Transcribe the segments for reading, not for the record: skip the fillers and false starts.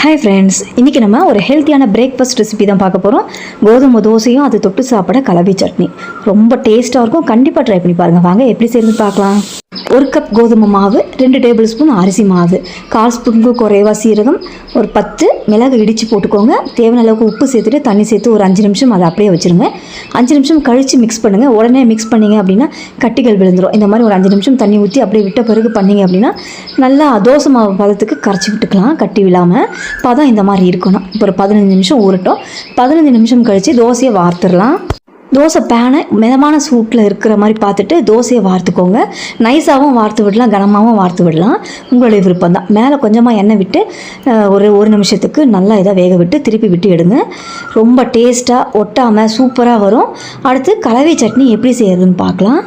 Hi friends, இன்றைக்கி நம்ம ஒரு ஹெல்த்தியான பிரேக்ஃபாஸ்ட் ரெசிபி தான் பார்க்க போகிறோம். கோதுமை தோசையும் அது தொட்டு சாப்பிட கலவை சட்னி ரொம்ப டேஸ்ட்டாக இருக்கும். கண்டிப்பாக ட்ரை பண்ணி பாருங்கள். வாங்க எப்படி செய்யறது பார்க்கலாம். 1 கப் கோதுமை மாவு, 2 டேபிள் ஸ்பூன் அரிசி மாவு, 1/4 ஸ்பூனுக்கு குறைவா சீரகம், ஒரு 10 மிளகு இடித்து போட்டுக்கோங்க. தேவையான அளவுக்கு உப்பு சேர்த்துட்டு தண்ணி சேர்த்து ஒரு 5 நிமிஷம் அதை அப்படியே வச்சுருங்க. 5 நிமிஷம் கழித்து மிக்ஸ் பண்ணுங்கள். உடனே மிக்ஸ் பண்ணிங்க அப்படின்னா கட்டிகள் விழுந்துடும். இந்த மாதிரி ஒரு 5 நிமிஷம் தண்ணி ஊற்றி அப்படியே விட்ட பிறகு பண்ணிங்க அப்படின்னா நல்லா தோசை மாவு பதத்துக்கு கரைச்சி விட்டுக்கலாம். கட்டி விழாமல் பதம் இந்த மாதிரி இருக்கணும். இப்போ ஒரு 15 நிமிஷம் ஊறட்டும். 15 நிமிஷம் கழித்து தோசையை வார்த்துடலாம். தோசை பேனை மிதமான சூட்டில் இருக்கிற மாதிரி பார்த்துட்டு தோசையை வார்த்துக்கோங்க. நைஸாகவும் வார்த்து விடலாம், கனமாகவும் வார்த்து விடலாம், உங்களுடைய விருப்பம் தான். மேலே கொஞ்சமாக எண்ணெய் விட்டு ஒரு நிமிஷத்துக்கு நல்லா இதை வேக விட்டு திருப்பி விட்டு எடுங்க. ரொம்ப டேஸ்ட்டாக ஒட்டாமல் சூப்பராக வரும். அடுத்து கலவை சட்னி எப்படி செய்யறதுன்னு பார்க்கலாம்.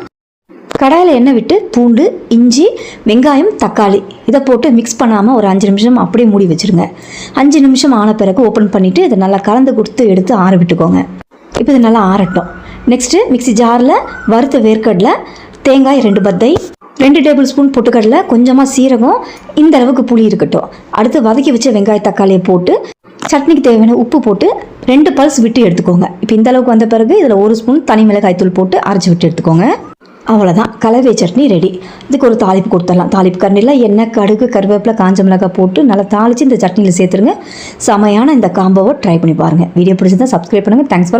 கடாயில் எண்ணெய் விட்டு பூண்டு, இஞ்சி, வெங்காயம், தக்காளி இதை போட்டு மிக்ஸ் பண்ணாமல் ஒரு 5 நிமிஷம் அப்படியே மூடி வச்சுருங்க. 5 நிமிஷம் ஆன பிறகு ஓப்பன் பண்ணிவிட்டு இதை நல்லா கலந்து கொடுத்து எடுத்து ஆற விட்டுக்கோங்க. இப்போ இது நல்லா ஆறட்டும். நெக்ஸ்ட்டு மிக்ஸி ஜாரில் வறுத்த வேர்க்கடலை, தேங்காய் 2 பத்தை, 2 டேபிள் ஸ்பூன் பொட்டுக்கடலை, கொஞ்சமாக சீரகம், இந்த அளவுக்கு புளி இருக்கட்டும். அடுத்து வதக்கி வச்ச வெங்காய தக்காளியை போட்டு சட்னிக்கு தேவையான உப்பு போட்டு 2 பல்ஸ் விட்டு எடுத்துக்கோங்க. இப்போ இந்த அளவுக்கு வந்த பிறகு இதில் 1 ஸ்பூன் தனி மிளகாய் தூள் போட்டு அரைச்சி விட்டு எடுத்துக்கோங்க. அவ்வளோதான், கலவை சட்னி ரெடி. இதுக்கு ஒரு தாளிப்பு கொடுத்துடலாம். தாளிப்பு கரண்டியில் எண்ணெய், கடுகு, கருவேப்பிலை, காஞ்ச மிளகாய் போட்டு நல்லா தாளித்து இந்த சட்னியில் சேர்த்துருங்க. செமையான இந்த காம்போவை ட்ரை பண்ணி பாருங்கள். வீடியோ பிடிச்சிருந்தா சப்ஸ்கிரைப் பண்ணுங்கள். Thanks for